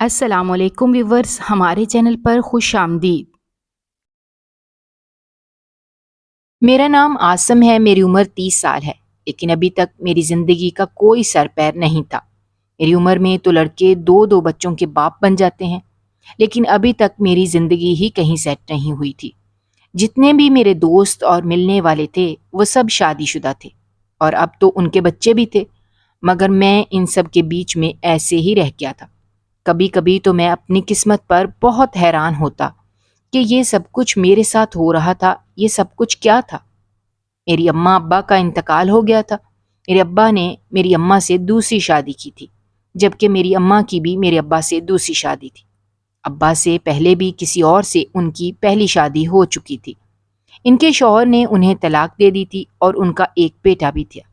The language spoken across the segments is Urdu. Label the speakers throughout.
Speaker 1: السلام علیکم ویورز، ہمارے چینل پر خوش آمدید۔ میرا نام عاصم ہے، میری عمر 30 سال ہے، لیکن ابھی تک میری زندگی کا کوئی سر پیر نہیں تھا۔ میری عمر میں تو لڑکے دو بچوں کے باپ بن جاتے ہیں، لیکن ابھی تک میری زندگی ہی کہیں سیٹ نہیں ہوئی تھی۔ جتنے بھی میرے دوست اور ملنے والے تھے وہ سب شادی شدہ تھے، اور اب تو ان کے بچے بھی تھے، مگر میں ان سب کے بیچ میں ایسے ہی رہ گیا تھا۔ کبھی کبھی تو میں اپنی قسمت پر بہت حیران ہوتا کہ یہ سب کچھ میرے ساتھ ہو رہا تھا، یہ سب کچھ کیا تھا؟ میری اماں ابا کا انتقال ہو گیا تھا۔ میرے ابا نے میری اماں سے دوسری شادی کی تھی، جبکہ میری اماں کی بھی میرے ابا سے دوسری شادی تھی۔ ابا سے پہلے بھی کسی اور سے ان کی پہلی شادی ہو چکی تھی۔ ان کے شوہر نے انہیں طلاق دے دی تھی اور ان کا ایک بیٹا بھی تھا۔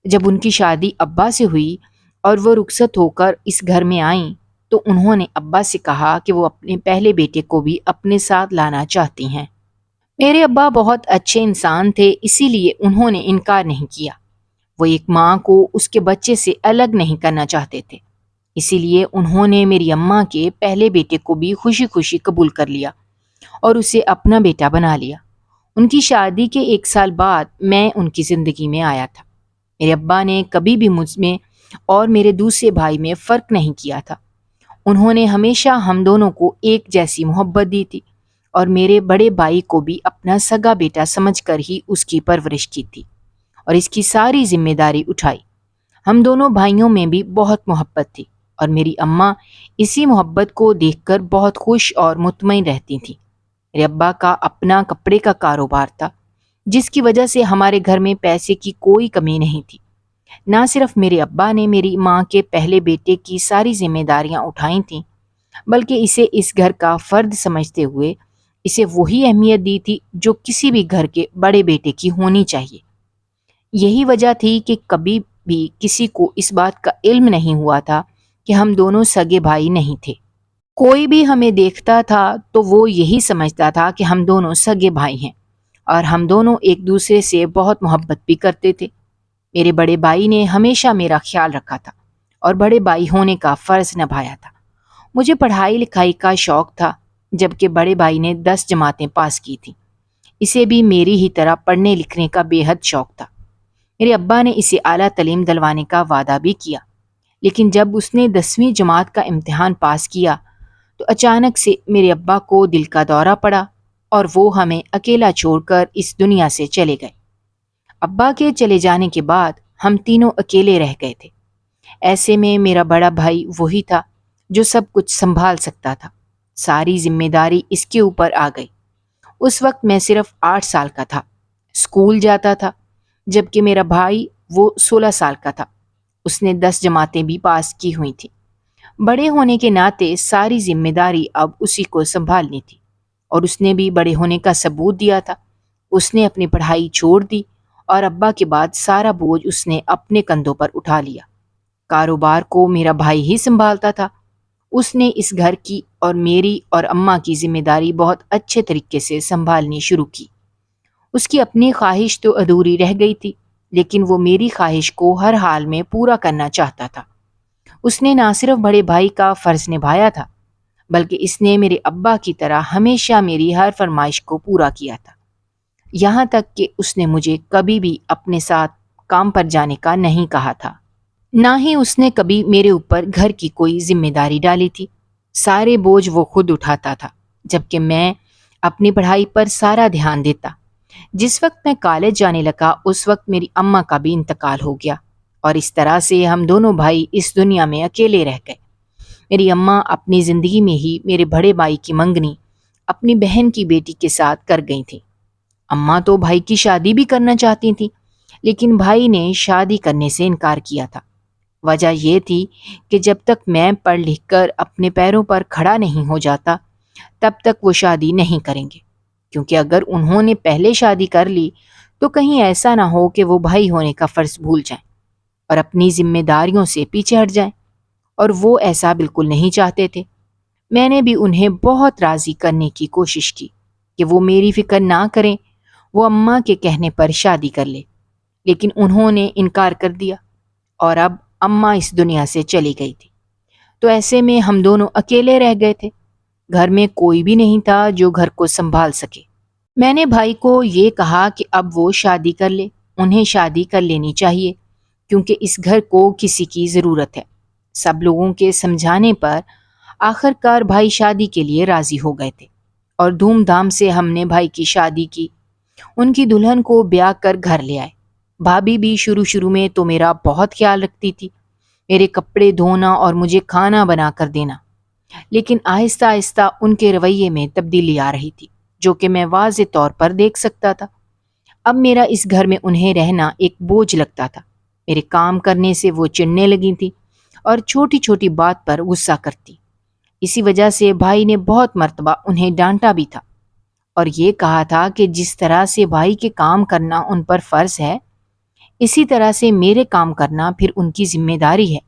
Speaker 1: جب ان کی شادی ابا سے ہوئی اور وہ رخصت ہو کر اس گھر میں آئیں تو انہوں نے ابا سے کہا کہ وہ اپنے پہلے بیٹے کو بھی اپنے ساتھ لانا چاہتی ہیں۔ میرے ابا بہت اچھے انسان تھے، اسی لیے انہوں نے انکار نہیں کیا۔ وہ ایک ماں کو اس کے بچے سے الگ نہیں کرنا چاہتے تھے، اسی لیے انہوں نے میری اماں کے پہلے بیٹے کو بھی خوشی خوشی قبول کر لیا اور اسے اپنا بیٹا بنا لیا۔ ان کی شادی کے 1 سال بعد میں ان کی زندگی میں آیا تھا۔ میرے ابا نے کبھی بھی مجھ میں اور میرے دوسرے بھائی میں فرق نہیں کیا تھا۔ انہوں نے ہمیشہ ہم دونوں کو ایک جیسی محبت دی تھی اور میرے بڑے بھائی کو بھی اپنا سگا بیٹا سمجھ کر ہی اس کی پرورش کی تھی اور اس کی ساری ذمہ داری اٹھائی۔ ہم دونوں بھائیوں میں بھی بہت محبت تھی اور میری اماں اسی محبت کو دیکھ کر بہت خوش اور مطمئن رہتی تھیں۔ میرے ابا کا اپنا کپڑے کا کاروبار تھا، جس کی وجہ سے ہمارے گھر میں پیسے کی کوئی کمی نہیں تھی۔ نہ صرف میرے ابا نے میری ماں کے پہلے بیٹے کی ساری ذمہ داریاں اٹھائی تھیں، بلکہ اسے اس گھر کا فرد سمجھتے ہوئے اسے وہی اہمیت دی تھی جو کسی بھی گھر کے بڑے بیٹے کی ہونی چاہیے۔ یہی وجہ تھی کہ کبھی بھی کسی کو اس بات کا علم نہیں ہوا تھا کہ ہم دونوں سگے بھائی نہیں تھے۔ کوئی بھی ہمیں دیکھتا تھا تو وہ یہی سمجھتا تھا کہ ہم دونوں سگے بھائی ہیں، اور ہم دونوں ایک دوسرے سے بہت محبت بھی کرتے تھے۔ میرے بڑے بھائی نے ہمیشہ میرا خیال رکھا تھا اور بڑے بھائی ہونے کا فرض نبھایا تھا۔ مجھے پڑھائی لکھائی کا شوق تھا، جبکہ بڑے بھائی نے 10 جماعتیں پاس کی تھیں۔ اسے بھی میری ہی طرح پڑھنے لکھنے کا بے حد شوق تھا۔ میرے ابا نے اسے اعلیٰ تعلیم دلوانے کا وعدہ بھی کیا، لیکن جب اس نے 10ویں جماعت کا امتحان پاس کیا تو اچانک سے میرے ابا کو دل کا دورہ پڑا اور وہ ہمیں اکیلا چھوڑ کر اس دنیا سے چلے گئے۔ ابا کے چلے جانے کے بعد ہم تینوں اکیلے رہ گئے تھے۔ ایسے میں میرا بڑا بھائی وہی تھا جو سب کچھ سنبھال سکتا تھا۔ ساری ذمہ داری اس کے اوپر آ گئی۔ اس وقت میں صرف 8 سال کا تھا، اسکول جاتا تھا، جبکہ میرا بھائی وہ 16 سال کا تھا۔ اس نے 10 جماعتیں بھی پاس کی ہوئی تھیں۔ بڑے ہونے کے ناطے ساری ذمہ داری اب اسی کو سنبھالنی تھی، اور اس نے بھی بڑے ہونے کا ثبوت دیا تھا۔ اس نے اپنی پڑھائی چھوڑ دی اور ابا کے بعد سارا بوجھ اس نے اپنے کندھوں پر اٹھا لیا۔ کاروبار کو میرا بھائی ہی سنبھالتا تھا۔ اس نے اس گھر کی اور میری اور اماں کی ذمہ داری بہت اچھے طریقے سے سنبھالنی شروع کی۔ اس کی اپنی خواہش تو ادھوری رہ گئی تھی، لیکن وہ میری خواہش کو ہر حال میں پورا کرنا چاہتا تھا۔ اس نے نہ صرف بڑے بھائی کا فرض نبھایا تھا، بلکہ اس نے میرے ابا کی طرح ہمیشہ میری ہر فرمائش کو پورا کیا تھا، یہاں تک کہ اس نے مجھے کبھی بھی اپنے ساتھ کام پر جانے کا نہیں کہا تھا۔ نہ ہی اس نے کبھی میرے اوپر گھر کی کوئی ذمہ داری ڈالی تھی۔ سارے بوجھ وہ خود اٹھاتا تھا، جبکہ میں اپنی پڑھائی پر سارا دھیان دیتا۔ جس وقت میں کالج جانے لگا اس وقت میری اماں کا بھی انتقال ہو گیا، اور اس طرح سے ہم دونوں بھائی اس دنیا میں اکیلے رہ گئے۔ میری اماں اپنی زندگی میں ہی میرے بڑے بھائی کی منگنی اپنی بہن کی بیٹی کے ساتھ کر گئی تھیں۔ اماں تو بھائی کی شادی بھی کرنا چاہتی تھیں، لیکن بھائی نے شادی کرنے سے انکار کیا تھا۔ وجہ یہ تھی کہ جب تک میں پڑھ لکھ کر اپنے پیروں پر کھڑا نہیں ہو جاتا تب تک وہ شادی نہیں کریں گے، کیونکہ اگر انہوں نے پہلے شادی کر لی تو کہیں ایسا نہ ہو کہ وہ بھائی ہونے کا فرض بھول جائیں اور اپنی ذمہ داریوں سے پیچھے ہٹ جائیں، اور وہ ایسا بالکل نہیں چاہتے تھے۔ میں نے بھی انہیں بہت راضی کرنے کی کوشش کی کہ وہ میری فکر نہ کریں، وہ اماں کے کہنے پر شادی کر لے، لیکن انہوں نے انکار کر دیا، اور اب اماں اس دنیا سے چلی گئی تھی۔ تو ایسے میں ہم دونوں اکیلے رہ گئے تھے۔ گھر میں کوئی بھی نہیں تھا جو گھر کو سنبھال سکے۔ میں نے بھائی کو یہ کہا کہ اب وہ شادی کر لے، انہیں شادی کر لینی چاہیے، کیونکہ اس گھر کو کسی کی ضرورت ہے۔ سب لوگوں کے سمجھانے پر آخر کار بھائی شادی کے لیے راضی ہو گئے تھے اور دھوم دھام سے ہم نے بھائی کی شادی کی۔ ان کی دلہن کو بیاہ کر گھر لے آئے۔ بھابھی بھی شروع میں تو میرا بہت خیال رکھتی تھی، میرے کپڑے دھونا اور مجھے کھانا بنا کر دینا، لیکن آہستہ آہستہ ان کے رویے میں تبدیلی آ رہی تھی، جو کہ میں واضح طور پر دیکھ سکتا تھا۔ اب میرا اس گھر میں انہیں رہنا ایک بوجھ لگتا تھا۔ میرے کام کرنے سے وہ چڑھنے لگی تھی اور چھوٹی چھوٹی بات پر غصہ کرتی۔ اسی وجہ سے بھائی نے بہت مرتبہ انہیں ڈانٹا بھی تھا اور یہ کہا تھا کہ جس طرح سے بھائی کے کام کرنا ان پر فرض ہے، اسی طرح سے میرے کام کرنا پھر ان کی ذمہ داری ہے۔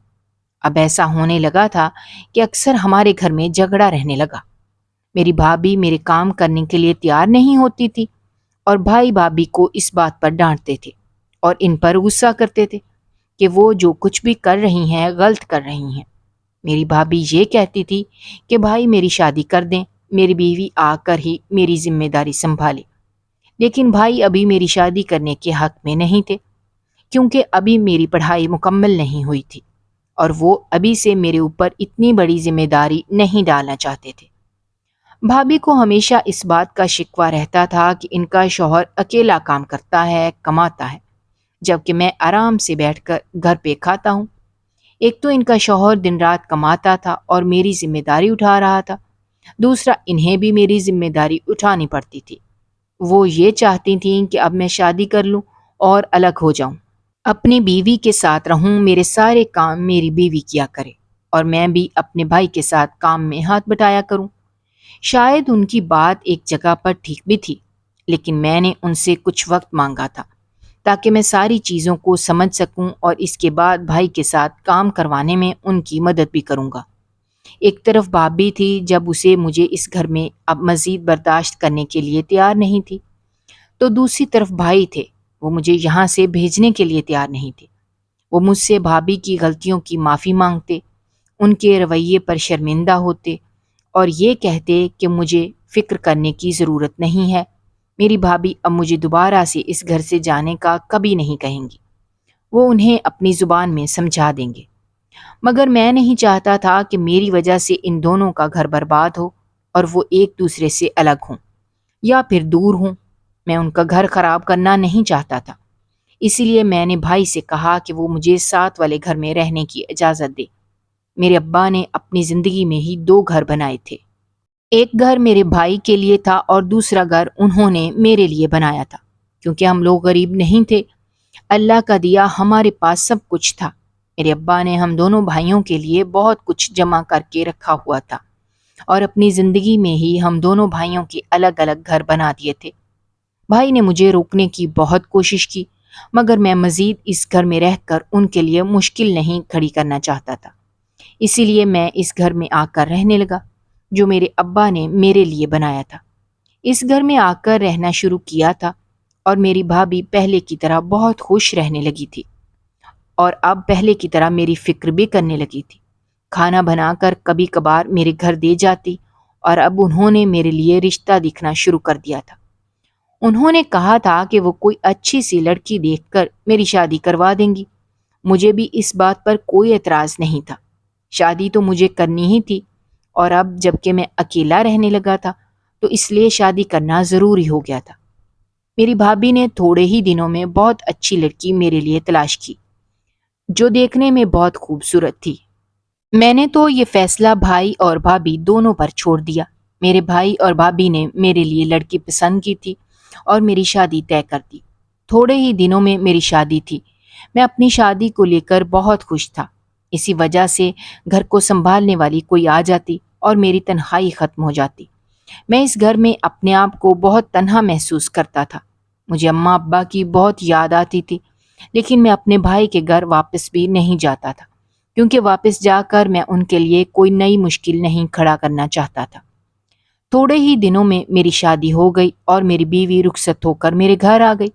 Speaker 1: اب ایسا ہونے لگا تھا کہ اکثر ہمارے گھر میں جھگڑا رہنے لگا۔ میری بھابھی میرے کام کرنے کے لیے تیار نہیں ہوتی تھی اور بھائی بھابھی کو اس بات پر ڈانٹتے تھے اور ان پر غصہ کرتے تھے کہ وہ جو کچھ بھی کر رہی ہیں غلط کر رہی ہیں۔ میری بھابھی یہ کہتی تھی کہ بھائی میری شادی کر دیں، میری بیوی آ کر ہی میری ذمہ داری سنبھالے، لیکن بھائی ابھی میری شادی کرنے کے حق میں نہیں تھے، کیونکہ ابھی میری پڑھائی مکمل نہیں ہوئی تھی اور وہ ابھی سے میرے اوپر اتنی بڑی ذمہ داری نہیں ڈالنا چاہتے تھے۔ بھابھی کو ہمیشہ اس بات کا شکوہ رہتا تھا کہ ان کا شوہر اکیلا کام کرتا ہے، کماتا ہے، جبکہ میں آرام سے بیٹھ کر گھر پہ کھاتا ہوں۔ ایک تو ان کا شوہر دن رات کماتا تھا اور میری ذمہ داری اٹھا رہا تھا، دوسرا انہیں بھی میری ذمہ داری اٹھانی پڑتی تھی۔ وہ یہ چاہتی تھیں کہ اب میں شادی کر لوں اور الگ ہو جاؤں، اپنی بیوی کے ساتھ رہوں، میرے سارے کام میری بیوی کیا کرے اور میں بھی اپنے بھائی کے ساتھ کام میں ہاتھ بٹایا کروں۔ شاید ان کی بات ایک جگہ پر ٹھیک بھی تھی، لیکن میں نے ان سے کچھ وقت مانگا تھا تاکہ میں ساری چیزوں کو سمجھ سکوں اور اس کے بعد بھائی کے ساتھ کام کروانے میں ان کی مدد بھی کروں گا۔ ایک طرف بھابھی تھی جب اسے مجھے اس گھر میں اب مزید برداشت کرنے کے لیے تیار نہیں تھی، تو دوسری طرف بھائی تھے، وہ مجھے یہاں سے بھیجنے کے لیے تیار نہیں تھے۔ وہ مجھ سے بھابھی کی غلطیوں کی معافی مانگتے، ان کے رویے پر شرمندہ ہوتے اور یہ کہتے کہ مجھے فکر کرنے کی ضرورت نہیں ہے۔ میری بھابھی اب مجھے دوبارہ سے اس گھر سے جانے کا کبھی نہیں کہیں گی، وہ انہیں اپنی زبان میں سمجھا دیں گے۔ مگر میں نہیں چاہتا تھا کہ میری وجہ سے ان دونوں کا گھر برباد ہو اور وہ ایک دوسرے سے الگ ہوں یا پھر دور ہوں۔ میں ان کا گھر خراب کرنا نہیں چاہتا تھا، اسی لیے میں نے بھائی سے کہا کہ وہ مجھے ساتھ والے گھر میں رہنے کی اجازت دے۔ میرے ابا نے اپنی زندگی میں ہی 2 گھر بنائے تھے، ایک گھر میرے بھائی کے لیے تھا اور دوسرا گھر انہوں نے میرے لیے بنایا تھا، کیونکہ ہم لوگ غریب نہیں تھے، اللہ کا دیا ہمارے پاس سب کچھ تھا۔ میرے ابا نے ہم دونوں بھائیوں کے لیے بہت کچھ جمع کر کے رکھا ہوا تھا اور اپنی زندگی میں ہی ہم دونوں بھائیوں کے الگ الگ گھر بنا دیے تھے۔ بھائی نے مجھے روکنے کی بہت کوشش کی، مگر میں مزید اس گھر میں رہ کر ان کے لیے مشکل نہیں کھڑی کرنا چاہتا تھا، اسی لیے میں اس گھر میں آ کر رہنے لگا جو میرے ابا نے میرے لیے بنایا تھا۔ اس گھر میں آ کر رہنا شروع کیا تھا اور میری بھابھی پہلے کی طرح بہت خوش رہنے لگی تھی اور اب پہلے کی طرح میری فکر بھی کرنے لگی تھی۔ کھانا بنا کر کبھی کبھار میرے گھر دے جاتی اور اب انہوں نے میرے لیے رشتہ دیکھنا شروع کر دیا تھا۔ انہوں نے کہا تھا کہ وہ کوئی اچھی سی لڑکی دیکھ کر میری شادی کروا دیں گی۔ مجھے بھی اس بات پر کوئی اعتراض نہیں تھا، شادی تو مجھے کرنی ہی تھی اور اب جب کہ میں اکیلا رہنے لگا تھا تو اس لیے شادی کرنا ضروری ہو گیا تھا۔ میری بھابھی نے تھوڑے ہی دنوں میں بہت اچھی لڑکی میرے لیے تلاش کی جو دیکھنے میں بہت خوبصورت تھی۔ میں نے تو یہ فیصلہ بھائی اور بھابھی دونوں پر چھوڑ دیا۔ میرے بھائی اور بھابھی نے میرے لیے لڑکی پسند کی تھی اور میری شادی طے کر دی۔ تھوڑے ہی دنوں میں میری شادی تھی۔ میں اپنی شادی کو لے کر بہت خوش تھا، اسی وجہ سے گھر کو سنبھالنے والی کوئی آ جاتی اور میری تنہائی ختم ہو جاتی۔ میں اس گھر میں اپنے آپ کو بہت تنہا محسوس کرتا تھا۔ مجھے اماں ابا کی بہت یاد آتی تھی، لیکن میں اپنے بھائی کے گھر واپس بھی نہیں جاتا تھا، کیونکہ واپس جا کر میں ان کے لیے کوئی نئی مشکل نہیں کھڑا کرنا چاہتا تھا۔ تھوڑے ہی دنوں میں میری شادی ہو گئی اور میری بیوی رخصت ہو کر میرے گھر آ گئی۔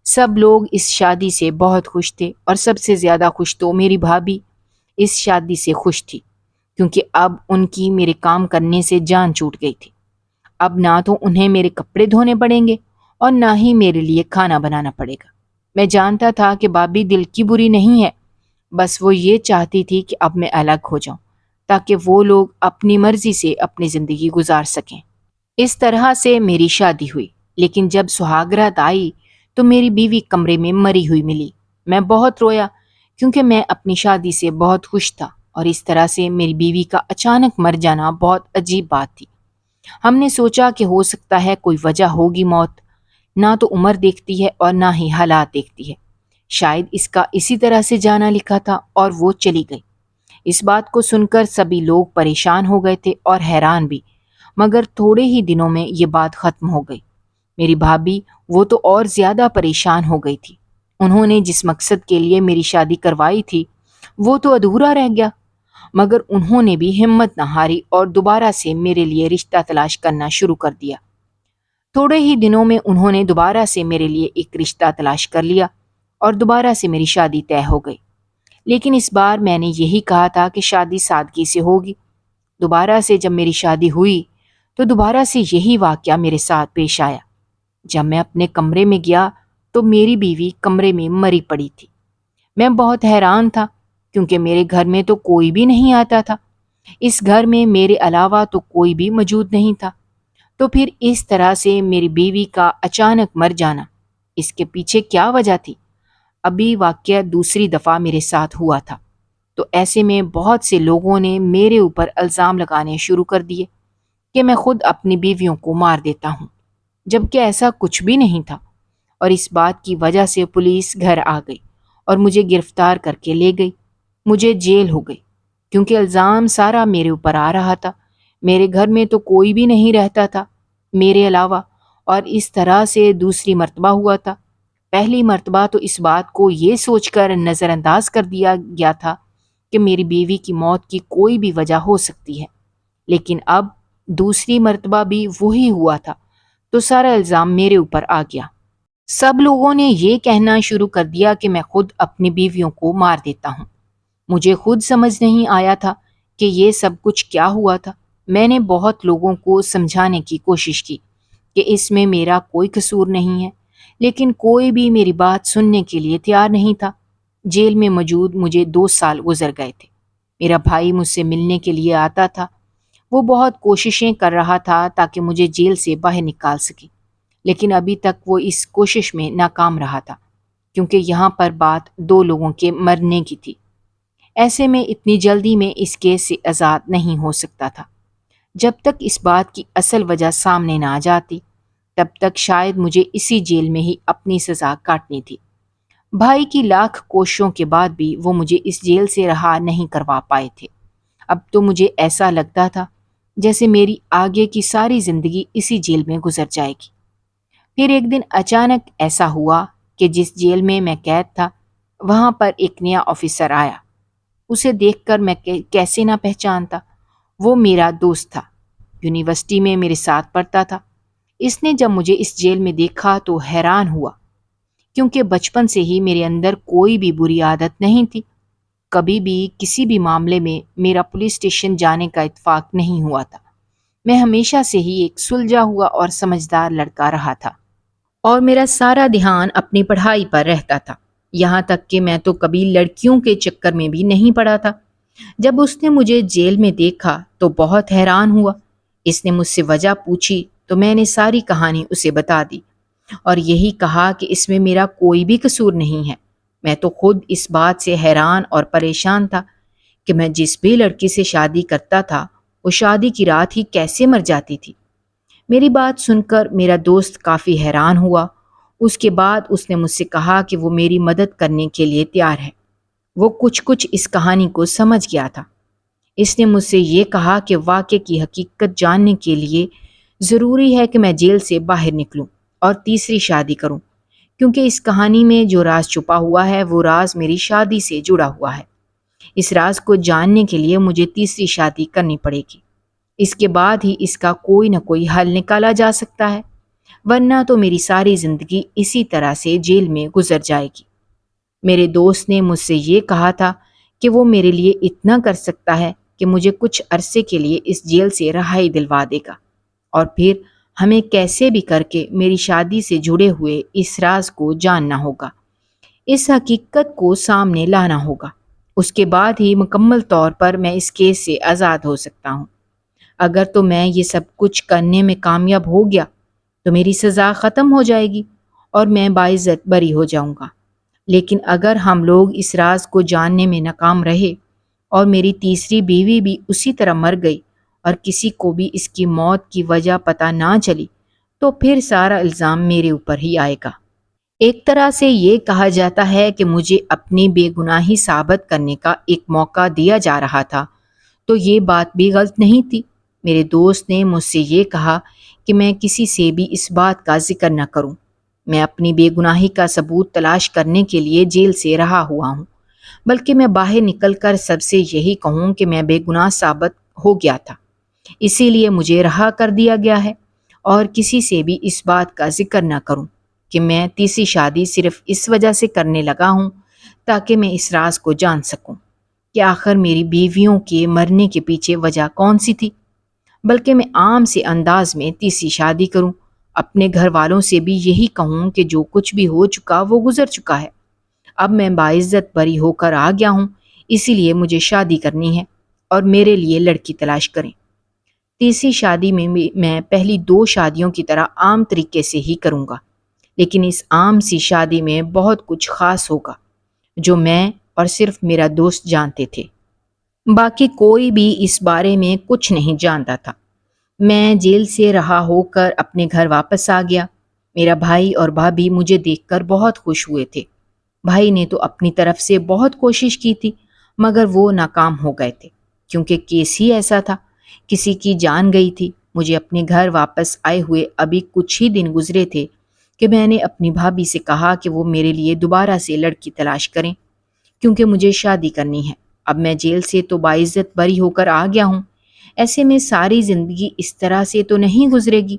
Speaker 1: سب لوگ اس شادی سے بہت خوش تھے اور سب سے زیادہ خوش تو میری بھابھی اس شادی سے خوش تھی، کیونکہ اب ان کی میرے کام کرنے سے جان چھوٹ گئی تھی۔ اب نہ تو انہیں میرے کپڑے دھونے پڑیں گے اور نہ ہی میرے لیے کھانا بنانا پڑے گا۔ میں جانتا تھا کہ بھابھی دل کی بری نہیں ہے، بس وہ یہ چاہتی تھی کہ اب میں الگ ہو جاؤں تاکہ وہ لوگ اپنی مرضی سے اپنی زندگی گزار سکیں۔ اس طرح سے میری شادی ہوئی، لیکن جب سہاگ رات آئی تو میری بیوی کمرے میں مری ہوئی ملی۔ میں بہت رویا کیونکہ میں اپنی شادی سے بہت خوش تھا، اور اس طرح سے میری بیوی کا اچانک مر جانا بہت عجیب بات تھی۔ ہم نے سوچا کہ ہو سکتا ہے کوئی وجہ ہوگی موت، نہ تو عمر دیکھتی ہے اور نہ ہی حالات دیکھتی ہے، شاید اس کا اسی طرح سے جانا لکھا تھا اور وہ چلی گئی۔ اس بات کو سن کر سبھی لوگ پریشان ہو گئے تھے اور حیران بھی، مگر تھوڑے ہی دنوں میں یہ بات ختم ہو گئی۔ میری بھابھی وہ تو اور زیادہ پریشان ہو گئی تھی۔ انہوں نے جس مقصد کے لیے میری شادی کروائی تھی وہ تو ادھورا رہ گیا، مگر انہوں نے بھی ہمت نہ ہاری اور دوبارہ سے میرے لیے رشتہ تلاش کرنا شروع کر دیا۔ تھوڑے ہی دنوں میں انہوں نے دوبارہ سے میرے لیے ایک رشتہ تلاش کر لیا اور دوبارہ سے میری شادی طے ہو گئی۔ لیکن اس بار میں نے یہی کہا تھا کہ شادی سادگی سے ہوگی۔ دوبارہ سے جب میری شادی ہوئی تو دوبارہ سے یہی واقعہ میرے ساتھ پیش آیا۔ جب میں اپنے کمرے میں گیا تو میری بیوی کمرے میں مری پڑی تھی۔ میں بہت حیران تھا کیونکہ میرے گھر میں تو کوئی بھی نہیں آتا تھا، اس گھر میں میرے علاوہ تو کوئی بھی موجود نہیں تھا۔ تو پھر اس طرح سے میری بیوی کا اچانک مر جانا، اس کے پیچھے کیا وجہ تھی؟ ابھی واقعہ دوسری دفعہ میرے ساتھ ہوا تھا، تو ایسے میں بہت سے لوگوں نے میرے اوپر الزام لگانے شروع کر دیے کہ میں خود اپنی بیویوں کو مار دیتا ہوں، جبکہ ایسا کچھ بھی نہیں تھا۔ اور اس بات کی وجہ سے پولیس گھر آ گئی اور مجھے گرفتار کر کے لے گئی۔ مجھے جیل ہو گئی کیونکہ الزام سارا میرے اوپر آ رہا تھا۔ میرے گھر میں تو کوئی بھی نہیں رہتا تھا میرے علاوہ، اور اس طرح سے دوسری مرتبہ ہوا تھا۔ پہلی مرتبہ تو اس بات کو یہ سوچ کر نظر انداز کر دیا گیا تھا کہ میری بیوی کی موت کی کوئی بھی وجہ ہو سکتی ہے، لیکن اب دوسری مرتبہ بھی وہی ہوا تھا، تو سارا الزام میرے اوپر آ گیا۔ سب لوگوں نے یہ کہنا شروع کر دیا کہ میں خود اپنی بیویوں کو مار دیتا ہوں۔ مجھے خود سمجھ نہیں آیا تھا کہ یہ سب کچھ کیا ہوا تھا۔ میں نے بہت لوگوں کو سمجھانے کی کوشش کی کہ اس میں میرا کوئی قصور نہیں ہے، لیکن کوئی بھی میری بات سننے کے لیے تیار نہیں تھا۔ جیل میں موجود مجھے 2 سال گزر گئے تھے۔ میرا بھائی مجھ سے ملنے کے لیے آتا تھا، وہ بہت کوششیں کر رہا تھا تاکہ مجھے جیل سے باہر نکال سکے، لیکن ابھی تک وہ اس کوشش میں ناکام رہا تھا، کیونکہ یہاں پر بات 2 لوگوں کے مرنے کی تھی۔ ایسے میں اتنی جلدی میں اس کیس سے آزاد نہیں ہو سکتا تھا۔ جب تک اس بات کی اصل وجہ سامنے نہ آ جاتی، تب تک شاید مجھے اسی جیل میں ہی اپنی سزا کاٹنی تھی۔ بھائی کی لاکھ کوششوں کے بعد بھی وہ مجھے اس جیل سے رہا نہیں کروا پائے تھے۔ اب تو مجھے ایسا لگتا تھا جیسے میری آگے کی ساری زندگی اسی جیل میں گزر جائے گی۔ پھر ایک دن اچانک ایسا ہوا کہ جس جیل میں میں قید تھا وہاں پر ایک نیا آفیسر آیا۔ اسے دیکھ کر میں کیسے نہ پہچانتا، وہ میرا دوست تھا، یونیورسٹی میں میرے ساتھ پڑھتا تھا۔ اس نے جب مجھے اس جیل میں دیکھا تو حیران ہوا، کیونکہ بچپن سے ہی میرے اندر کوئی بھی بری عادت نہیں تھی۔ کبھی بھی کسی بھی معاملے میں میرا پولیس اسٹیشن جانے کا اتفاق نہیں ہوا تھا۔ میں ہمیشہ سے ہی ایک سلجھا ہوا اور سمجھدار لڑکا رہا تھا، اور میرا سارا دھیان اپنی پڑھائی پر رہتا تھا، یہاں تک کہ میں تو کبھی لڑکیوں کے چکر میں بھی نہیں پڑا تھا۔ جب اس نے مجھے جیل میں دیکھا تو بہت حیران ہوا۔ اس نے مجھ سے وجہ پوچھی تو میں نے ساری کہانی اسے بتا دی اور یہی کہا کہ اس میں میرا کوئی بھی قصور نہیں ہے۔ میں تو خود اس بات سے حیران اور پریشان تھا کہ میں جس بھی لڑکی سے شادی کرتا تھا وہ شادی کی رات ہی کیسے مر جاتی تھی۔ میری بات سن کر میرا دوست کافی حیران ہوا۔ اس کے بعد اس نے مجھ سے کہا کہ وہ میری مدد کرنے کے لیے تیار ہے۔ وہ کچھ اس کہانی کو سمجھ گیا تھا۔ اس نے مجھ سے یہ کہا کہ واقعے کی حقیقت جاننے کے لیے ضروری ہے کہ میں جیل سے باہر نکلوں اور تیسری شادی کروں، کیونکہ اس کہانی میں جو راز چھپا ہوا ہے وہ راز میری شادی سے جڑا ہوا ہے۔ اس راز کو جاننے کے لیے مجھے تیسری شادی کرنی پڑے گی، اس کے بعد ہی اس کا کوئی نہ کوئی حل نکالا جا سکتا ہے، ورنہ تو میری ساری زندگی اسی طرح سے جیل میں گزر جائے گی۔ میرے دوست نے مجھ سے یہ کہا تھا کہ وہ میرے لیے اتنا کر سکتا ہے کہ مجھے کچھ عرصے کے لیے اس جیل سے رہائی دلوا دے گا، اور پھر ہمیں کیسے بھی کر کے میری شادی سے جڑے ہوئے اس راز کو جاننا ہوگا، اس حقیقت کو سامنے لانا ہوگا۔ اس کے بعد ہی مکمل طور پر میں اس کیس سے آزاد ہو سکتا ہوں۔ اگر تو میں یہ سب کچھ کرنے میں کامیاب ہو گیا تو میری سزا ختم ہو جائے گی اور میں باعزت بری ہو جاؤں گا۔ لیکن اگر ہم لوگ اس راز کو جاننے میں ناکام رہے اور میری تیسری بیوی بھی اسی طرح مر گئی اور کسی کو بھی اس کی موت کی وجہ پتہ نہ چلی، تو پھر سارا الزام میرے اوپر ہی آئے گا۔ ایک طرح سے یہ کہا جاتا ہے کہ مجھے اپنی بے گناہی ثابت کرنے کا ایک موقع دیا جا رہا تھا، تو یہ بات بھی غلط نہیں تھی۔ میرے دوست نے مجھ سے یہ کہا کہ میں کسی سے بھی اس بات کا ذکر نہ کروں۔ میں اپنی بے گناہی کا ثبوت تلاش کرنے کے لیے جیل سے رہا ہوا ہوں، بلکہ میں باہر نکل کر سب سے یہی کہوں کہ میں بے گناہ ثابت ہو گیا تھا، اسی لیے مجھے رہا کر دیا گیا ہے، اور کسی سے بھی اس بات کا ذکر نہ کروں کہ میں تیسری شادی صرف اس وجہ سے کرنے لگا ہوں تاکہ میں اس راز کو جان سکوں کہ آخر میری بیویوں کے مرنے کے پیچھے وجہ کون سی تھی، بلکہ میں عام سے انداز میں تیسری شادی کروں، اپنے گھر والوں سے بھی یہی کہوں کہ جو کچھ بھی ہو چکا وہ گزر چکا ہے، اب میں باعزت بری ہو کر آ گیا ہوں، اسی لیے مجھے شادی کرنی ہے اور میرے لیے لڑکی تلاش کریں۔ تیسری شادی میں میں پہلی 2 شادیوں کی طرح عام طریقے سے ہی کروں گا، لیکن اس عام سی شادی میں بہت کچھ خاص ہوگا جو میں اور صرف میرا دوست جانتے تھے۔ باقی کوئی بھی اس بارے میں کچھ نہیں جانتا تھا۔ میں جیل سے رہا ہو کر اپنے گھر واپس آ گیا۔ میرا بھائی اور بھابھی مجھے دیکھ کر بہت خوش ہوئے تھے۔ بھائی نے تو اپنی طرف سے بہت کوشش کی تھی، مگر وہ ناکام ہو گئے تھے، کیونکہ کیس ہی ایسا تھا، کسی کی جان گئی تھی۔ مجھے اپنے گھر واپس آئے ہوئے ابھی کچھ ہی دن گزرے تھے کہ میں نے اپنی بھابھی سے کہا کہ وہ میرے لیے دوبارہ سے لڑکی تلاش کریں، کیونکہ مجھے شادی کرنی ہے۔ اب میں جیل سے تو باعزت بری ہو کر آ گیا ہوں، ایسے میں ساری زندگی اس طرح سے تو نہیں گزرے گی۔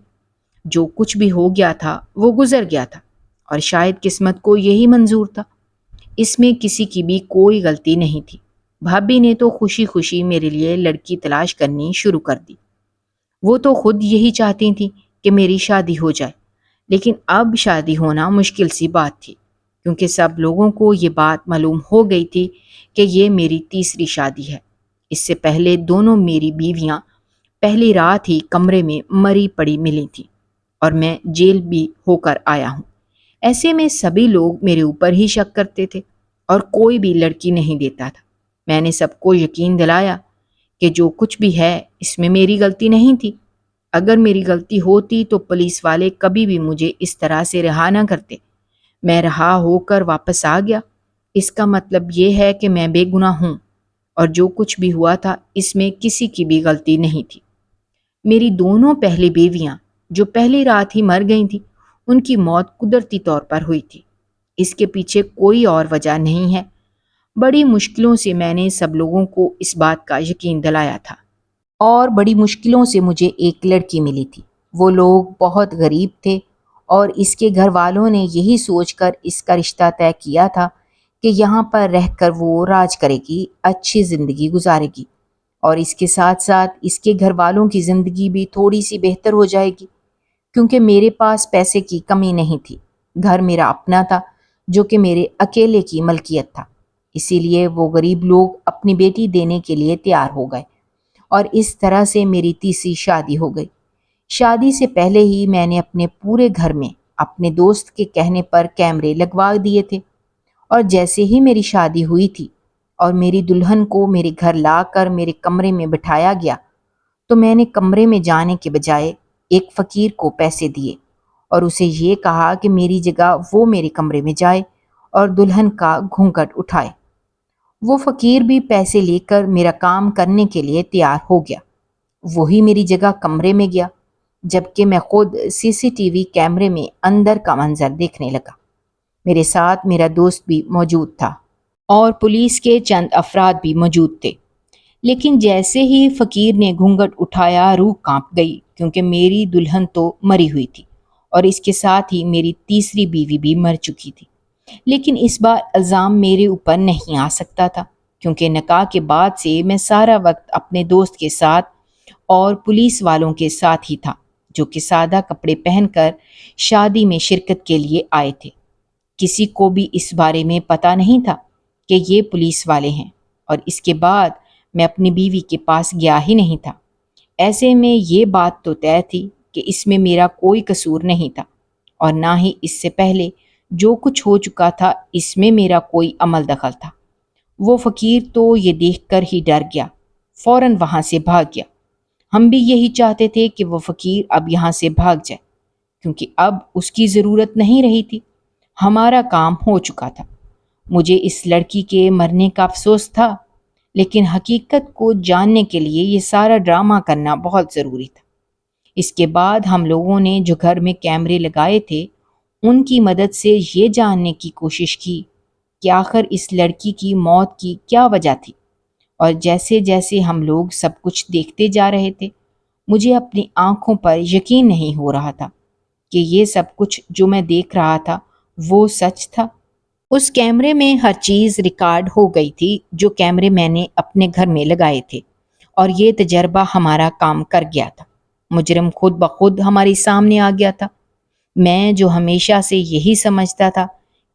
Speaker 1: جو کچھ بھی ہو گیا تھا وہ گزر گیا تھا، اور شاید قسمت کو یہی منظور تھا۔ اس میں کسی کی بھی کوئی غلطی نہیں تھی۔ بھابھی نے تو خوشی خوشی میرے لیے لڑکی تلاش کرنی شروع کر دی۔ وہ تو خود یہی چاہتی تھیں کہ میری شادی ہو جائے، لیکن اب شادی ہونا مشکل سی بات تھی، کیونکہ سب لوگوں کو یہ بات معلوم ہو گئی تھی کہ یہ میری تیسری شادی ہے۔ اس سے پہلے دونوں میری بیویاں پہلی رات ہی کمرے میں مری پڑی ملی تھیں، اور میں جیل بھی ہو کر آیا ہوں۔ ایسے میں سبھی لوگ میرے اوپر ہی شک کرتے تھے اور کوئی بھی لڑکی نہیں دیتا تھا۔ میں نے سب کو یقین دلایا کہ جو کچھ بھی ہے اس میں میری غلطی نہیں تھی۔ اگر میری غلطی ہوتی تو پولیس والے کبھی بھی مجھے اس طرح سے رہا نہ کرتے۔ میں رہا ہو کر واپس آ گیا، اس کا مطلب یہ ہے کہ میں بے گناہ ہوں، اور جو کچھ بھی ہوا تھا اس میں کسی کی بھی غلطی نہیں تھی۔ میری دونوں پہلی بیویاں جو پہلی رات ہی مر گئی تھیں، ان کی موت قدرتی طور پر ہوئی تھی۔ اس کے پیچھے کوئی اور وجہ نہیں ہے۔ بڑی مشکلوں سے میں نے سب لوگوں کو اس بات کا یقین دلایا تھا، اور بڑی مشکلوں سے مجھے ایک لڑکی ملی تھی۔ وہ لوگ بہت غریب تھے، اور اس کے گھر والوں نے یہی سوچ کر اس کا رشتہ طے کیا تھا کہ یہاں پر رہ کر وہ راج کرے گی، اچھی زندگی گزارے گی، اور اس کے ساتھ ساتھ اس کے گھر والوں کی زندگی بھی تھوڑی سی بہتر ہو جائے گی، کیونکہ میرے پاس پیسے کی کمی نہیں تھی۔ گھر میرا اپنا تھا جو کہ میرے اکیلے کی ملکیت تھا، اسی لیے وہ غریب لوگ اپنی بیٹی دینے کے لیے تیار ہو گئے، اور اس طرح سے میری تیسری شادی ہو گئی۔ شادی سے پہلے ہی میں نے اپنے پورے گھر میں اپنے دوست کے کہنے پر کیمرے لگوا دیے تھے، اور جیسے ہی میری شادی ہوئی تھی اور میری دلہن کو میرے گھر لا کر میرے کمرے میں بٹھایا گیا، تو میں نے کمرے میں جانے کے بجائے ایک فقیر کو پیسے دیے اور اسے یہ کہا کہ میری جگہ وہ میرے کمرے میں جائے اور دلہن کا گھونگھٹ اٹھائے۔ وہ فقیر بھی پیسے لے کر میرا کام کرنے کے لیے تیار ہو گیا۔ وہی میری جگہ کمرے میں گیا، جبکہ میں خود CCTV کیمرے میں اندر کا منظر دیکھنے لگا۔ میرے ساتھ میرا دوست بھی موجود تھا، اور پولیس کے چند افراد بھی موجود تھے۔ لیکن جیسے ہی فقیر نے گھونگھٹ اٹھایا، روح کانپ گئی، کیونکہ میری دلہن تو مری ہوئی تھی، اور اس کے ساتھ ہی میری تیسری بیوی بھی مر چکی تھی۔ لیکن اس بار الزام میرے اوپر نہیں آ سکتا تھا، کیونکہ نکاح کے بعد سے میں سارا وقت اپنے دوست کے ساتھ اور پولیس والوں کے ساتھ ہی تھا، جو کہ سادہ کپڑے پہن کر شادی میں شرکت کے لیے آئے تھے۔ کسی کو بھی اس بارے میں پتہ نہیں تھا کہ یہ پولیس والے ہیں، اور اس کے بعد میں اپنی بیوی کے پاس گیا ہی نہیں تھا۔ ایسے میں یہ بات تو طے تھی کہ اس میں میرا کوئی قصور نہیں تھا، اور نہ ہی اس سے پہلے جو کچھ ہو چکا تھا اس میں میرا کوئی عمل دخل تھا۔ وہ فقیر تو یہ دیکھ کر ہی ڈر گیا، فوراً وہاں سے بھاگ گیا۔ ہم بھی یہی چاہتے تھے کہ وہ فقیر اب یہاں سے بھاگ جائے، کیونکہ اب اس کی ضرورت نہیں رہی تھی، ہمارا کام ہو چکا تھا۔ مجھے اس لڑکی کے مرنے کا افسوس تھا، لیکن حقیقت کو جاننے کے لیے یہ سارا ڈرامہ کرنا بہت ضروری تھا۔ اس کے بعد ہم لوگوں نے جو گھر میں کیمرے لگائے تھے ان کی مدد سے یہ جاننے کی کوشش کی کہ آخر اس لڑکی کی موت کی کیا وجہ تھی، اور جیسے جیسے ہم لوگ سب کچھ دیکھتے جا رہے تھے مجھے اپنی آنکھوں پر یقین نہیں ہو رہا تھا کہ یہ سب کچھ جو میں دیکھ رہا تھا وہ سچ تھا۔ اس کیمرے میں ہر چیز ریکارڈ ہو گئی تھی جو کیمرے میں نے اپنے گھر میں لگائے تھے، اور یہ تجربہ ہمارا کام کر گیا تھا۔ مجرم خود بخود ہمارے سامنے آ گیا تھا۔ میں جو ہمیشہ سے یہی سمجھتا تھا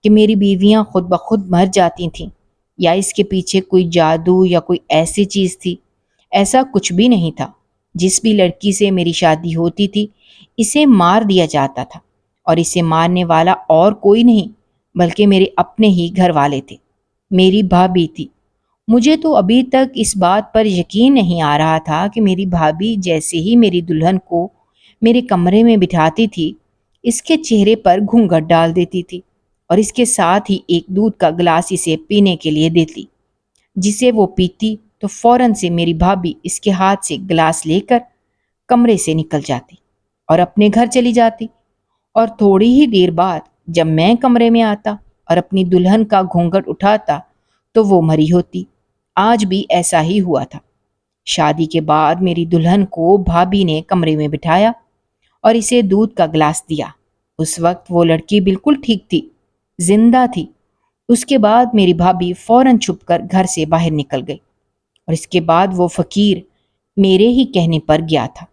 Speaker 1: کہ میری بیویاں خود بخود مر جاتی تھیں یا اس کے پیچھے کوئی جادو یا کوئی ایسی چیز تھی، ایسا کچھ بھی نہیں تھا۔ جس بھی لڑکی سے میری شادی ہوتی تھی اسے مار دیا جاتا تھا، اور اسے مارنے والا اور کوئی نہیں بلکہ میرے اپنے ہی گھر والے تھے، میری بھابھی تھی۔ مجھے تو ابھی تک اس بات پر یقین نہیں آ رہا تھا کہ میری بھابھی جیسے ہی میری دلہن کو میرے کمرے میں بٹھاتی تھی اس کے چہرے پر گھونگھٹ ڈال دیتی تھی، اور اس کے ساتھ ہی ایک دودھ کا گلاس اسے پینے کے لیے دیتی، جسے وہ پیتی تو فوراً سے میری بھابھی اس کے ہاتھ سے گلاس لے کر کمرے سے نکل جاتی اور اپنے گھر چلی جاتی، اور تھوڑی ہی دیر بعد جب میں کمرے میں آتا اور اپنی دلہن کا گھونگھٹ اٹھاتا تو وہ مری ہوتی۔ آج بھی ایسا ہی ہوا تھا۔ شادی کے بعد میری دلہن کو بھابھی نے کمرے میں بٹھایا اور اسے دودھ کا گلاس دیا۔ اس وقت وہ لڑکی بالکل ٹھیک تھی، زندہ تھی۔ اس کے بعد میری بھابھی فوراً چھپ کر گھر سے باہر نکل گئی، اور اس کے بعد وہ فقیر میرے ہی کہنے پر گیا تھا۔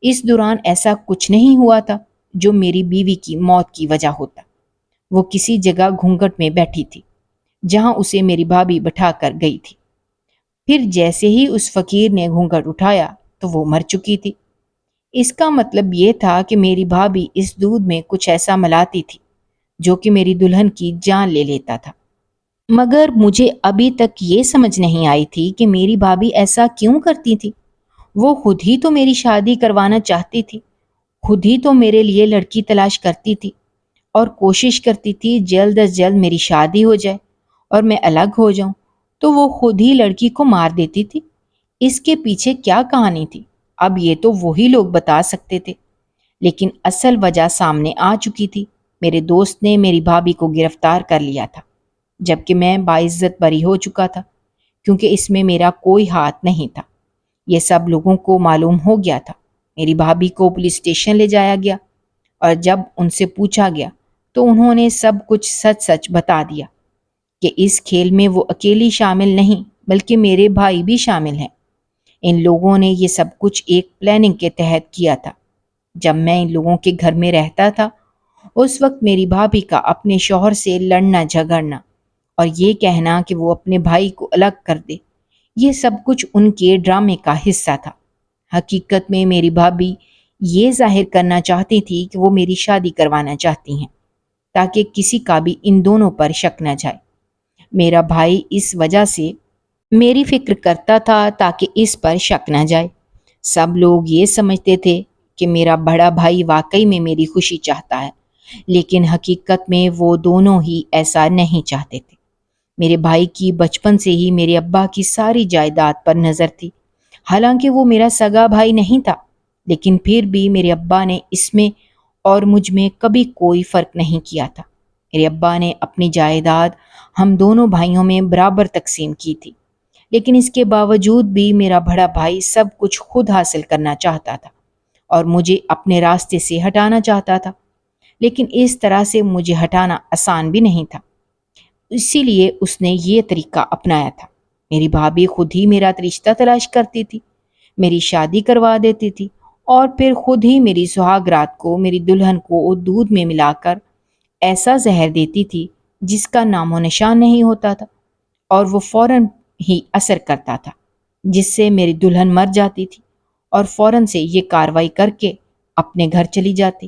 Speaker 1: اس دوران ایسا کچھ نہیں ہوا تھا جو میری بیوی کی موت کی وجہ ہوتا۔ وہ کسی جگہ گھونگھٹ میں بیٹھی تھی جہاں اسے میری بھابھی بٹھا کر گئی تھی۔ پھر جیسے ہی اس فقیر نے گھونگھٹ اٹھایا تو وہ مر چکی تھی۔ اس کا مطلب یہ تھا کہ میری بھابھی اس دودھ میں کچھ ایسا ملاتی تھی جو کہ میری دلہن کی جان لے لیتا تھا۔ مگر مجھے ابھی تک یہ سمجھ نہیں آئی تھی کہ میری بھابھی ایسا کیوں کرتی تھی۔ وہ خود ہی تو میری شادی کروانا چاہتی تھی، خود ہی تو میرے لیے لڑکی تلاش کرتی تھی، اور کوشش کرتی تھی جلد از جلد میری شادی ہو جائے اور میں الگ ہو جاؤں، تو وہ خود ہی لڑکی کو مار دیتی تھی۔ اس کے پیچھے کیا کہانی تھی اب یہ تو وہی لوگ بتا سکتے تھے، لیکن اصل وجہ سامنے آ چکی تھی۔ میرے دوست نے میری بھابھی کو گرفتار کر لیا تھا، جبکہ میں باعزت بری ہو چکا تھا، کیونکہ اس میں میرا کوئی ہاتھ نہیں تھا۔ یہ سب لوگوں کو معلوم ہو گیا تھا۔ میری بھابھی کو پولیس اسٹیشن لے جایا گیا، اور جب ان سے پوچھا گیا تو انہوں نے سب کچھ سچ سچ بتا دیا کہ اس کھیل میں وہ اکیلی شامل نہیں بلکہ میرے بھائی بھی شامل ہیں۔ ان لوگوں نے یہ سب کچھ ایک پلاننگ کے تحت کیا تھا۔ جب میں ان لوگوں کے گھر میں رہتا تھا اس وقت میری بھابھی کا اپنے شوہر سے لڑنا جھگڑنا اور یہ کہنا کہ وہ اپنے بھائی کو الگ کر دے، یہ سب کچھ ان کے ڈرامے کا حصہ تھا۔ حقیقت میں میری بھابھی یہ ظاہر کرنا چاہتی تھی کہ وہ میری شادی کروانا چاہتی ہیں تاکہ کسی کا بھی ان دونوں پر شک نہ جائے۔ میرا بھائی اس وجہ سے میری فکر کرتا تھا تاکہ اس پر شک نہ جائے۔ سب لوگ یہ سمجھتے تھے کہ میرا بڑا بھائی واقعی میں میری خوشی چاہتا ہے، لیکن حقیقت میں وہ دونوں ہی ایسا نہیں چاہتے تھے۔ میرے بھائی کی بچپن سے ہی میرے ابا کی ساری جائیداد پر نظر تھی، حالانکہ وہ میرا سگا بھائی نہیں تھا، لیکن پھر بھی میرے ابا نے اس میں اور مجھ میں کبھی کوئی فرق نہیں کیا تھا۔ میرے ابا نے اپنی جائیداد ہم دونوں بھائیوں میں برابر تقسیم کی تھی، لیکن اس کے باوجود بھی میرا بڑا بھائی سب کچھ خود حاصل کرنا چاہتا تھا اور مجھے اپنے راستے سے ہٹانا چاہتا تھا، لیکن اس طرح سے مجھے ہٹانا آسان بھی نہیں تھا، اسی لیے اس نے یہ طریقہ اپنایا تھا۔ میری بھابھی خود ہی میرا رشتہ تلاش کرتی تھی، میری شادی کروا دیتی تھی اور پھر خود ہی میری سہاگ رات کو میری دلہن کو دودھ میں ملا کر ایسا زہر دیتی تھی جس کا نام و نشان نہیں ہوتا تھا، اور وہ فوراً ہی اثر کرتا تھا، جس سے میری دلہن مر جاتی تھی اور فوراً سے یہ کاروائی کر کے اپنے گھر چلی جاتی۔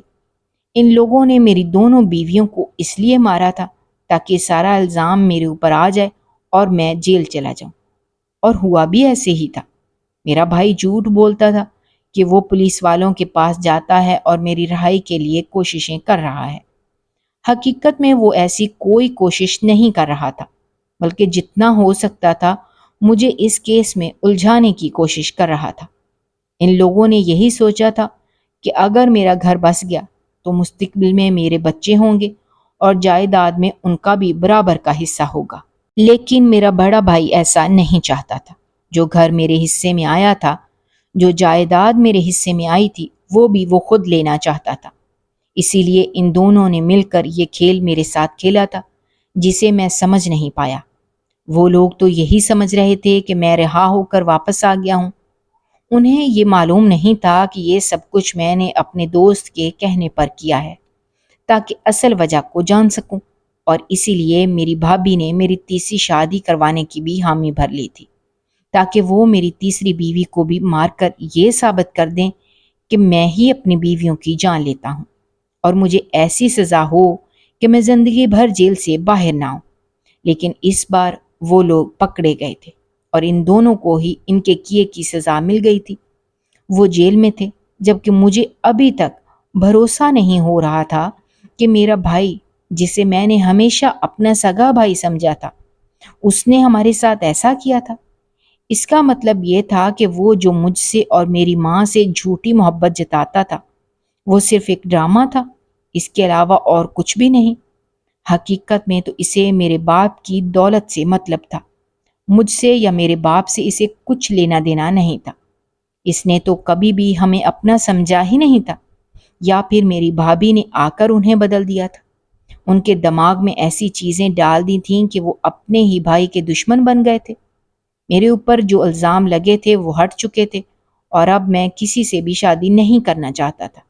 Speaker 1: ان لوگوں نے میری دونوں بیویوں کو اس لیے مارا تھا تاکہ سارا الزام میرے اوپر آ جائے اور میں جیل چلا جاؤں، اور ہوا بھی ایسے ہی تھا۔ میرا بھائی جھوٹ بولتا تھا کہ وہ پولیس والوں کے پاس جاتا ہے اور میری رہائی کے لیے کوششیں کر رہا ہے۔ حقیقت میں وہ ایسی کوئی کوشش نہیں کر رہا تھا، بلکہ جتنا ہو سکتا تھا مجھے اس کیس میں الجھانے کی کوشش کر رہا تھا۔ ان لوگوں نے یہی سوچا تھا کہ اگر میرا گھر بس گیا تو مستقبل میں میرے بچے ہوں گے اور جائیداد میں ان کا بھی برابر کا حصہ ہوگا۔ لیکن میرا بڑا بھائی ایسا نہیں چاہتا تھا۔ جو گھر میرے حصے میں آیا تھا، جو جائیداد میرے حصے میں آئی تھی، وہ بھی وہ خود لینا چاہتا تھا۔ اسی لیے ان دونوں نے مل کر یہ کھیل میرے ساتھ کھیلا تھا جسے میں سمجھ نہیں پایا۔ وہ لوگ تو یہی سمجھ رہے تھے کہ میں رہا ہو کر واپس آ گیا ہوں۔ انہیں یہ معلوم نہیں تھا کہ یہ سب کچھ میں نے اپنے دوست کے کہنے پر کیا ہے تاکہ اصل وجہ کو جان سکوں، اور اسی لیے میری بھابھی نے میری تیسری شادی کروانے کی بھی حامی بھر لی تھی تاکہ وہ میری تیسری بیوی کو بھی مار کر یہ ثابت کر دیں کہ میں ہی اپنی بیویوں کی جان لیتا ہوں، اور مجھے ایسی سزا ہو کہ میں زندگی بھر جیل سے باہر نہ آؤں۔ لیکن اس بار وہ لوگ پکڑے گئے تھے اور ان دونوں کو ہی ان کے کیے کی سزا مل گئی تھی۔ وہ جیل میں تھے، جبکہ مجھے ابھی تک بھروسہ نہیں ہو رہا تھا کہ میرا بھائی، جسے میں نے ہمیشہ اپنا سگا بھائی سمجھا تھا، اس نے ہمارے ساتھ ایسا کیا تھا۔ اس کا مطلب یہ تھا کہ وہ جو مجھ سے اور میری ماں سے جھوٹی محبت جتاتا تھا، وہ صرف ایک ڈرامہ تھا، اس کے علاوہ اور کچھ بھی نہیں۔ حقیقت میں تو اسے میرے باپ کی دولت سے مطلب تھا، مجھ سے یا میرے باپ سے اسے کچھ لینا دینا نہیں تھا۔ اس نے تو کبھی بھی ہمیں اپنا سمجھا ہی نہیں تھا، یا پھر میری بھابھی نے آ کر انہیں بدل دیا تھا۔ ان کے دماغ میں ایسی چیزیں ڈال دی تھیں کہ وہ اپنے ہی بھائی کے دشمن بن گئے تھے۔ میرے اوپر جو الزام لگے تھے وہ ہٹ چکے تھے، اور اب میں کسی سے بھی شادی نہیں کرنا چاہتا تھا۔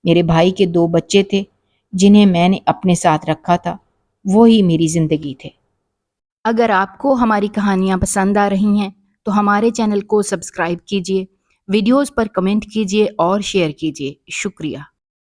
Speaker 1: میرے بھائی کے 2 بچے تھے جنہیں میں نے اپنے ساتھ رکھا تھا، وہی میری زندگی تھے۔ اگر آپ کو ہماری کہانیاں پسند آ رہی ہیں تو ہمارے چینل کو سبسکرائب کیجیے، ویڈیوز پر کمنٹ کیجیے اور شیئر کیجیے۔ شکریہ۔